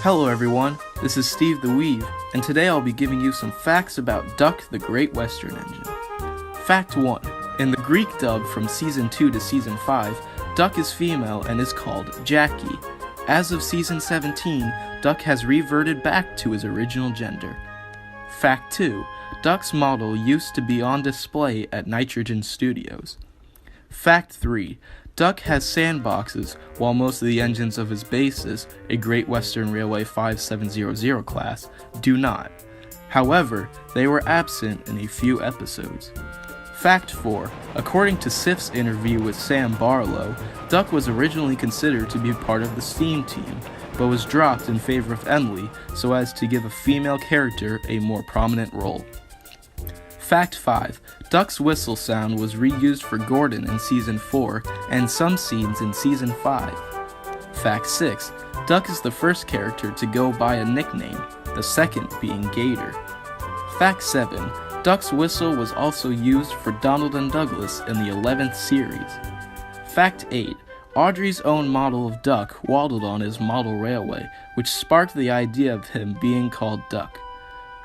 Hello everyone, this is Steve the Weave, and today I'll be giving you some facts about Duck the Great Western Engine. Fact 1. In the Greek dub from Season 2 to Season 5, Duck is female and is called Jackie. As of Season 17, Duck has reverted back to his original gender. Fact 2. Duck's model used to be on display at Nitrogen Studios. Fact 3. Duck has sandboxes, while most of the engines of his bases, a Great Western Railway 5700 class, do not. However, they were absent in a few episodes. Fact 4. According to Sif's interview with Sam Barlow, Duck was originally considered to be part of the Steam team, but was dropped in favor of Emily so as to give a female character a more prominent role. Fact 5. Duck's whistle sound was reused for Gordon in Season 4 and some scenes in Season 5. Fact 6. Duck is the first character to go by a nickname, the second being Gator. Fact 7. Duck's whistle was also used for Donald and Douglas in the 11th series. Fact 8. Audrey's own model of Duck waddled on his model railway, which sparked the idea of him being called Duck.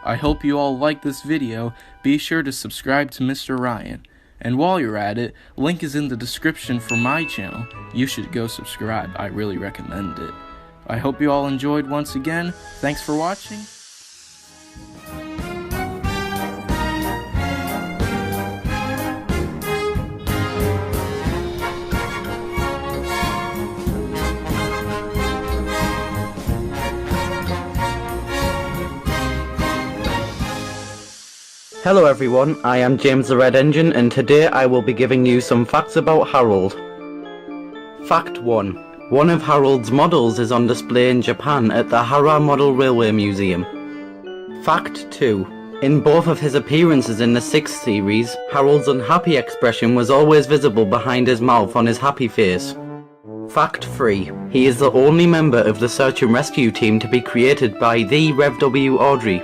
I hope you all like this video. Be sure to subscribe to Mr. Ryan. And while you're at it, link is in the description for my channel. You should go subscribe, I really recommend it. I hope you all enjoyed once again. Thanks for watching. Hello everyone, I am James the Red Engine, and today I will be giving you some facts about Harold. Fact 1. One of Harold's models is on display in Japan at the Hara Model Railway Museum. Fact 2. In both of his appearances in the 6th series, Harold's unhappy expression was always visible behind his mouth on his happy face. Fact 3. He is the only member of the search and rescue team to be created by the Rev W. Audrey.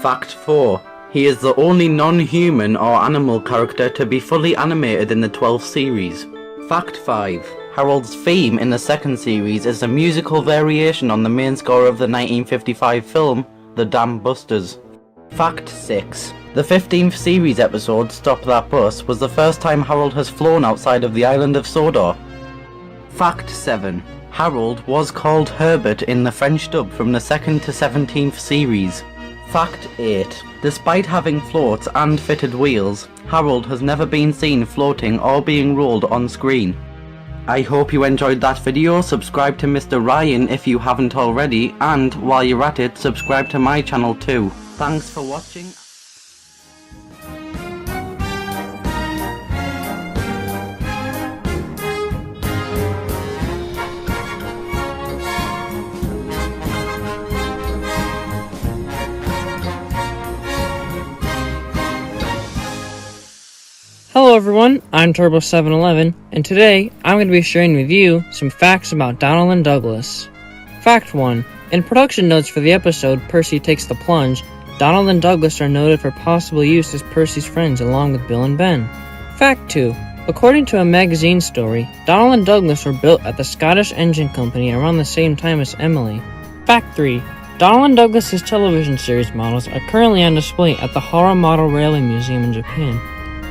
Fact 4. He is the only non-human or animal character to be fully animated in the 12th series. Fact 5. Harold's theme in the 2nd series is a musical variation on the main score of the 1955 film, The Dam Busters. Fact 6. The 15th series episode, Stop That Bus, was the first time Harold has flown outside of the island of Sodor. Fact 7. Harold was called Herbert in the French dub from the 2nd to 17th series. Fact 8. Despite having floats and fitted wheels, Harold has never been seen floating or being rolled on screen. I hope you enjoyed that video. Subscribe to Mr. Ryan if you haven't already, and while you're at it, subscribe to my channel too. Thanks for watching. Hello everyone, I'm Turbo711, and today I'm going to be sharing with you some facts about Donald and Douglas. Fact 1. In production notes for the episode Percy Takes the Plunge, Donald and Douglas are noted for possible use as Percy's friends along with Bill and Ben. Fact 2. According to a magazine story, Donald and Douglas were built at the Scottish Engine Company around the same time as Emily. Fact 3. Donald and Douglas's television series models are currently on display at the Hara Model Railway Museum in Japan,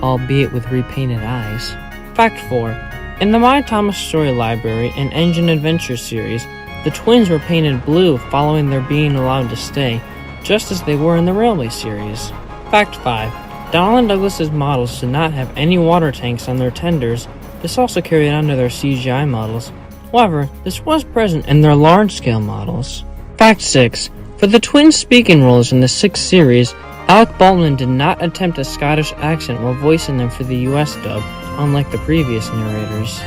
albeit with repainted eyes. Fact 4. In the My Thomas Story Library and Engine Adventure series, the twins were painted blue following their being allowed to stay, just as they were in the Railway series. Fact 5. Donald and Douglas's models did not have any water tanks on their tenders. This also carried on to their CGI models. However, this was present in their large-scale models. Fact 6. For the twins' speaking roles in the 6th series, Alec Baldwin did not attempt a Scottish accent while voicing them for the US dub, unlike the previous narrators.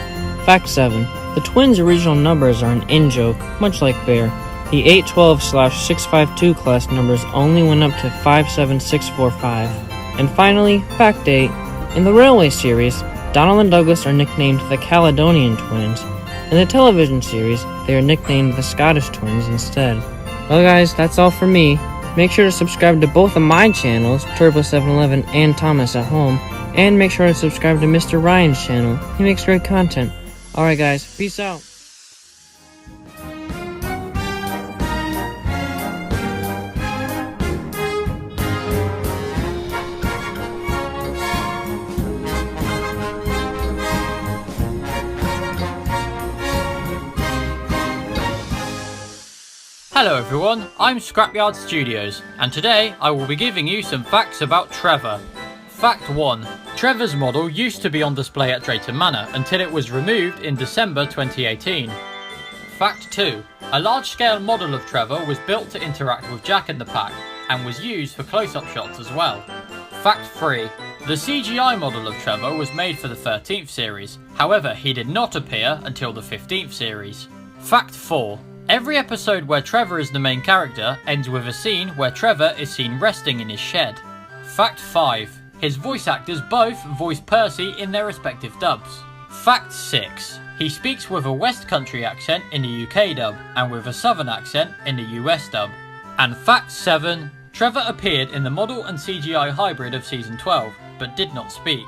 Fact 7. The twins' original numbers are an in-joke, much like Bear. The 812/652 class numbers only went up to 57645. And finally, Fact 8. In the Railway series, Donald and Douglas are nicknamed the Caledonian Twins. In the television series, they are nicknamed the Scottish Twins instead. Well guys, that's all for me. Make sure to subscribe to both of my channels, Turbo711 and Thomas at Home, and make sure to subscribe to Mr. Ryan's channel. He makes great content. Alright guys, peace out. Hello everyone, I'm Scrapyard Studios, and today I will be giving you some facts about Trevor. Fact 1. Trevor's model used to be on display at Drayton Manor until it was removed in December 2018. Fact 2. A large-scale model of Trevor was built to interact with Jack in the Pack, and was used for close-up shots as well. Fact 3. The CGI model of Trevor was made for the 13th series, however he did not appear until the 15th series. Fact 4. Every episode where Trevor is the main character ends with a scene where Trevor is seen resting in his shed. Fact 5. His voice actors both voice Percy in their respective dubs. Fact 6. He speaks with a West Country accent in the UK dub and with a Southern accent in the US dub. And Fact 7. Trevor appeared in the model and CGI hybrid of Season 12, but did not speak.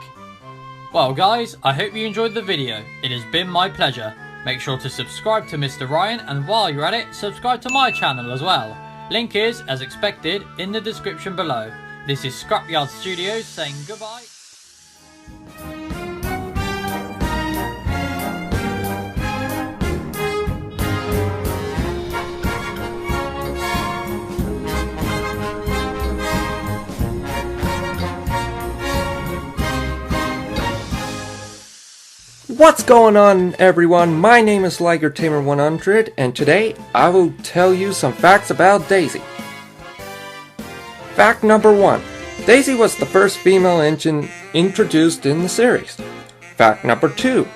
Well guys, I hope you enjoyed the video. It has been my pleasure. Make sure to subscribe to Mr. Ryan, and while you're at it, subscribe to my channel as well. Link is, as expected, in the description below. This is Scrapyard Studios saying goodbye. What's going on, everyone? My name is LigerTamer100, and today I will tell you some facts about Daisy. Fact number 1. Daisy was the first female engine introduced in the series. Fact number 2.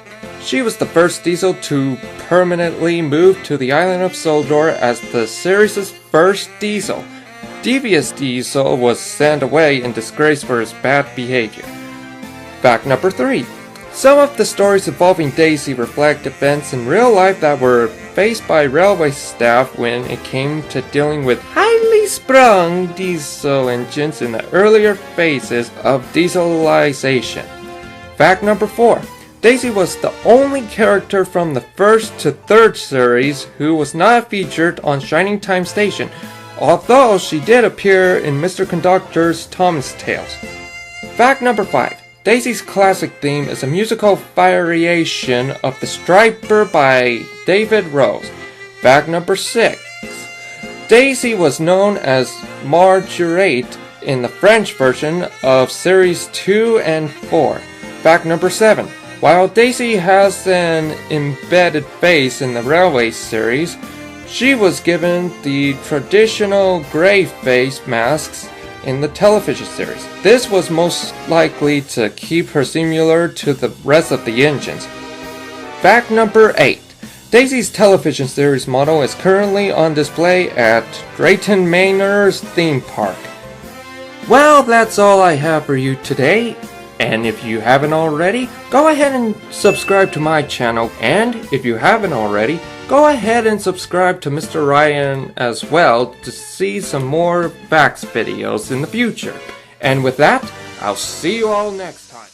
She was the first diesel to permanently move to the island of Soldor as the series' first diesel. Devious Diesel was sent away in disgrace for his bad behavior. Fact number 3. Some of the stories involving Daisy reflect events in real life that were faced by railway staff when it came to dealing with highly sprung diesel engines in the earlier phases of dieselization. Fact number 4. Daisy was the only character from the first to third series who was not featured on Shining Time Station, although she did appear in Mr. Conductor's Thomas Tales. Fact number 5. Daisy's classic theme is a musical variation of The Striper by David Rose. Fact number 6. Daisy was known as Marguerite in the French version of Series 2 and 4. Fact number 7. While Daisy has an embedded face in the Railway series, she was given the traditional grey face masks in the television series. This was most likely to keep her similar to the rest of the engines. Fact number 8. Daisy's television series model is currently on display at Drayton Manor's theme park. Well, that's all I have for you today. And if you haven't already, go ahead and subscribe to my channel. And if you haven't already, go ahead and subscribe to Mr. Ryan as well to see some more facts videos in the future. And with that, I'll see you all next time.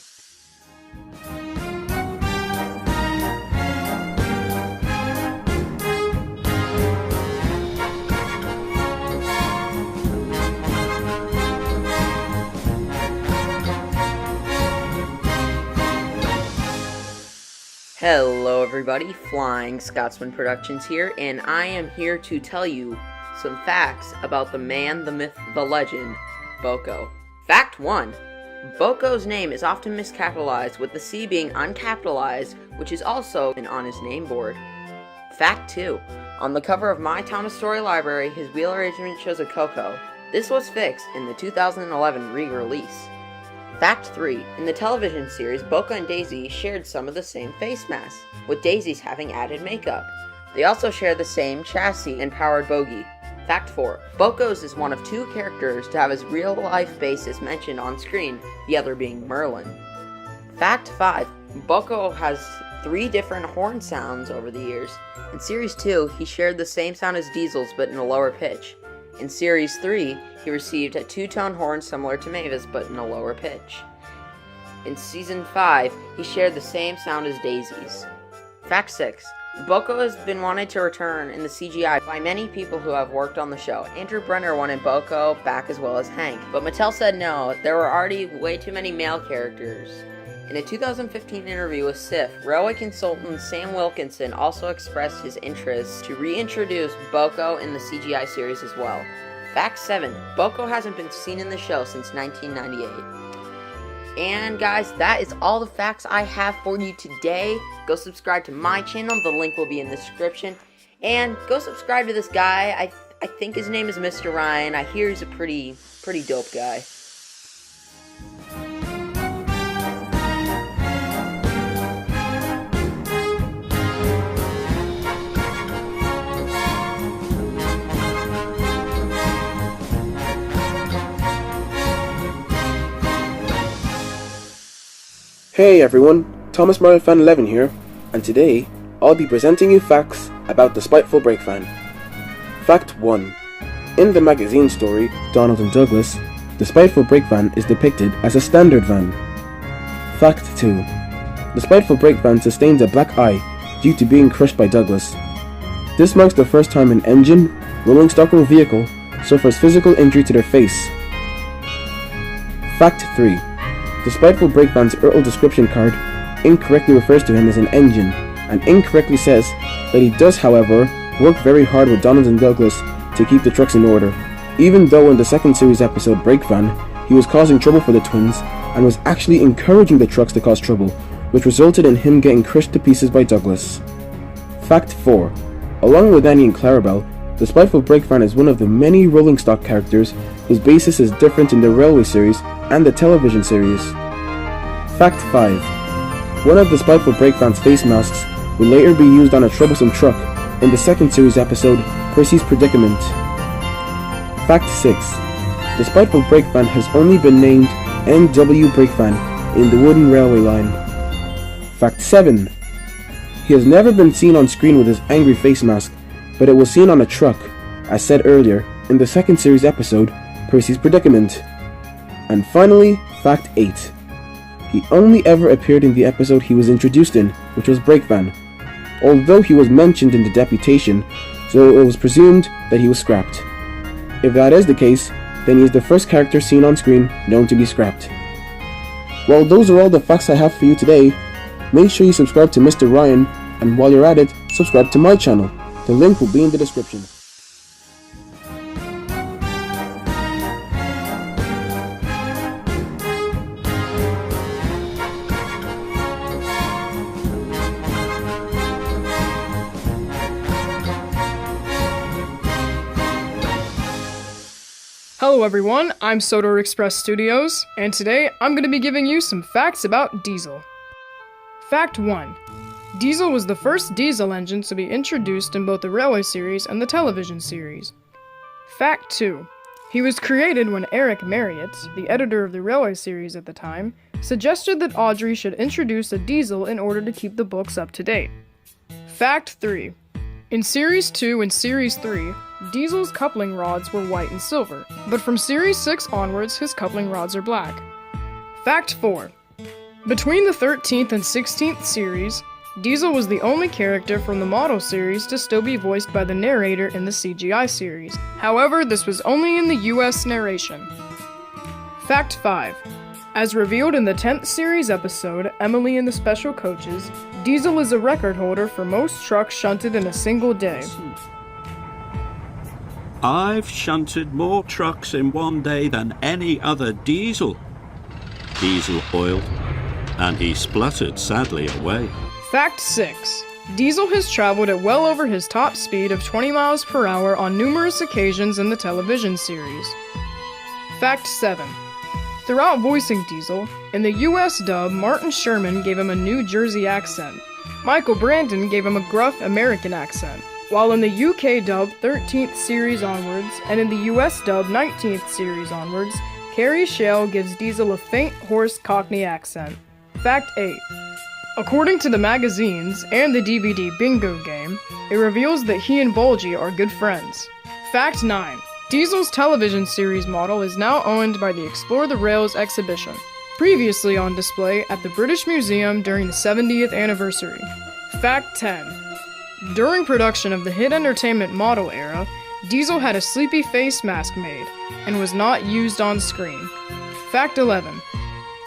Hello everybody, Flying Scotsman Productions here, and I am here to tell you some facts about the man, the myth, the legend, BoCo. Fact 1. BoCo's name is often miscapitalized, with the C being uncapitalized, which is also on his name board. Fact 2. On the cover of My Thomas Story Library, his wheel arrangement shows a Coco. This was fixed in the 2011 re-release. Fact 3. In the television series, BoCo and Daisy shared some of the same face masks, with Daisy's having added makeup. They also share the same chassis and powered bogie. Fact 4. BoCo's is one of 2 characters to have his real-life basis mentioned on screen, the other being Merlin. Fact 5. BoCo has 3 different horn sounds over the years. In Series 2, he shared the same sound as Diesel's but in a lower pitch. In Series 3, he received a 2-tone horn similar to Mavis but in a lower pitch. In Season 5, he shared the same sound as Daisy's. Fact 6. BoCo has been wanted to return in the CGI by many people who have worked on the show. Andrew Brenner wanted BoCo back as well as Hank, but Mattel said no, there were already way too many male characters. In a 2015 interview with SIF, railway consultant Sam Wilkinson also expressed his interest to reintroduce BoCo in the CGI series as well. Fact 7. BoCo hasn't been seen in the show since 1998. And guys, that is all the facts I have for you today. Go subscribe to my channel, the link will be in the description. And go subscribe to this guy, I think his name is Mr. Ryan. I hear he's a pretty dope guy. Hey everyone, Thomas Martin Fan 11 here, and today I'll be presenting you facts about the Spiteful Breakvan. Fact 1. In the magazine story, Donald and Douglas, the Spiteful Breakvan is depicted as a standard van. Fact 2. The Spiteful Breakvan sustains a black eye due to being crushed by Douglas. This marks the first time an engine, rolling stock or vehicle suffers physical injury to their face. Fact 3. The Spiteful Breakvan's Earl description card incorrectly refers to him as an engine, and incorrectly says that he does, however, work very hard with Donald and Douglas to keep the trucks in order, even though in the second series episode Breakvan, he was causing trouble for the twins, and was actually encouraging the trucks to cause trouble, which resulted in him getting crushed to pieces by Douglas. Fact 4. Along with Annie and Clarabelle, the Spiteful Breakvan is one of the many rolling stock characters whose basis is different in the Railway series and the television series. Fact 5. One of the Spiteful Breakvan's face masks will later be used on a troublesome truck in the second series episode, Percy's Predicament. Fact 6. The Spiteful Breakvan has only been named N.W. Breakvan in the wooden railway line. Fact 7. He has never been seen on screen with his angry face mask, but it was seen on a truck, as said earlier, in the second series episode, Percy's Predicament. And finally, Fact 8. He only ever appeared in the episode he was introduced in, which was Breakvan, although he was mentioned in the deputation, so it was presumed that he was scrapped. If that is the case, then he is the first character seen on screen known to be scrapped. Well, those are all the facts I have for you today. Make sure you subscribe to Mr. Ryan, and while you're at it, subscribe to my channel. The link will be in the description. Hello everyone, I'm Sodor Express Studios, and today I'm going to be giving you some facts about Diesel. Fact 1. Diesel was the first diesel engine to be introduced in both the Railway series and the television series. Fact 2. He was created when Eric Marriott, the editor of the Railway series at the time, suggested that Audrey should introduce a diesel in order to keep the books up to date. Fact 3. In Series 2 and Series 3, Diesel's coupling rods were white and silver, but from Series 6 onwards his coupling rods are black. Fact 4. Between the 13th and 16th series, Diesel was the only character from the model series to still be voiced by the narrator in the CGI series. However, this was only in the US narration. Fact 5. As revealed in the 10th series episode, Emily and the Special Coaches, Diesel is a record holder for most trucks shunted in a single day. I've shunted more trucks in one day than any other diesel. Diesel oiled, and he spluttered sadly away. Fact 6. Diesel has traveled at well over his top speed of 20 miles per hour on numerous occasions in the television series. Fact 7. Throughout voicing Diesel, in the US dub, Martin Sherman gave him a New Jersey accent. Michael Brandon gave him a gruff American accent, while in the UK dub 13th series onwards, and in the US dub 19th series onwards, Carrie Shale gives Diesel a faint, hoarse Cockney accent. Fact 8. According to the magazines and the DVD Bingo game, it reveals that he and Bulgy are good friends. Fact 9. Diesel's television series model is now owned by the Explore the Rails exhibition, previously on display at the British Museum during the 70th anniversary. Fact 10. During production of the Hit Entertainment model era, Diesel had a sleepy face mask made, and was not used on screen. Fact 11.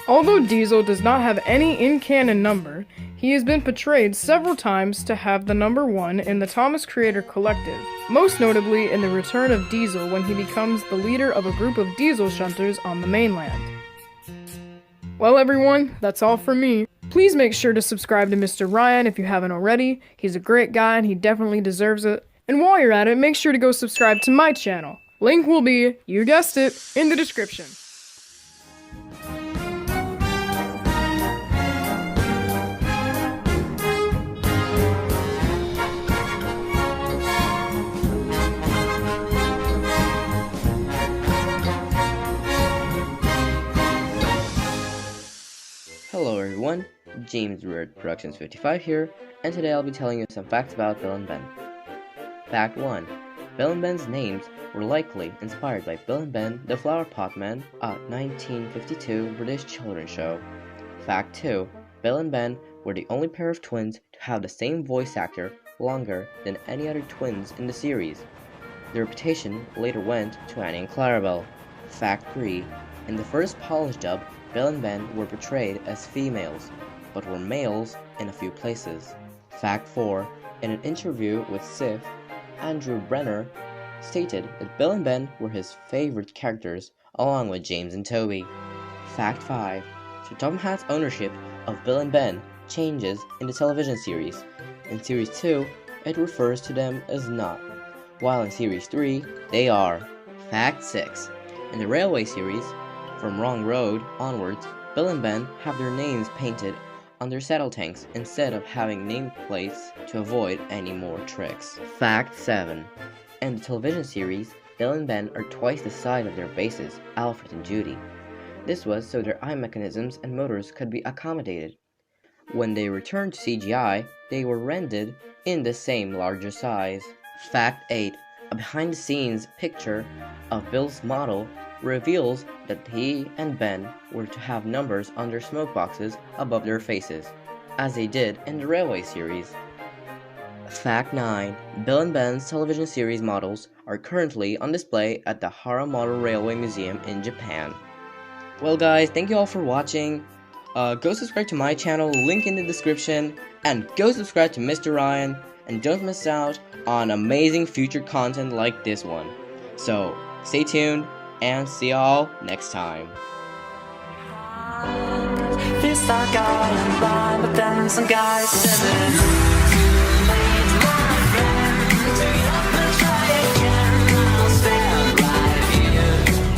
Although Diesel does not have any in-canon number, he has been portrayed several times to have the number 1 in the Thomas Creator Collective, most notably in the Return of Diesel when he becomes the leader of a group of Diesel shunters on the mainland. Well everyone, that's all for me. Please make sure to subscribe to Mr. Ryan if you haven't already. He's a great guy and he definitely deserves it. And while you're at it, make sure to go subscribe to my channel. Link will be, you guessed it, in the description. Hello everyone, James Red Productions 55 here, and today I'll be telling you some facts about Bill and Ben. Fact 1. Bill and Ben's names were likely inspired by Bill and Ben, the Flower Pot Men, a 1952 British children's show. Fact 2. Bill and Ben were the only pair of twins to have the same voice actor longer than any other twins in the series. Their reputation later went to Annie and Clarabelle. Fact 3. In the first Polish dub, Bill and Ben were portrayed as females, but were males in a few places. Fact 4. In an interview with Sif, Andrew Brenner stated that Bill and Ben were his favorite characters, along with James and Toby. Fact 5. So Tom Hatt's ownership of Bill and Ben changes in the television series. In Series 2, it refers to them as not, while in Series 3, they are. Fact 6. In the Railway series, from Wrong Road onwards, Bill and Ben have their names painted on their saddle tanks instead of having nameplates to avoid any more tricks. Fact 7. In the television series, Bill and Ben are twice the size of their bases, Alfred and Judy. This was so their eye mechanisms and motors could be accommodated. When they returned to CGI, they were rendered in the same larger size. Fact 8. A behind-the-scenes picture of Bill's model reveals that he and Ben were to have numbers on their smoke boxes above their faces, as they did in the Railway series. Fact 9. Bill and Ben's television series models are currently on display at the Hara Model Railway Museum in Japan. Well guys, thank you all for watching. Go subscribe to my channel, link in the description, and go subscribe to Mr. Ryan, and don't miss out on amazing future content like this one. So, stay tuned, and see y'all next time. This guy in line, but then some guy said it.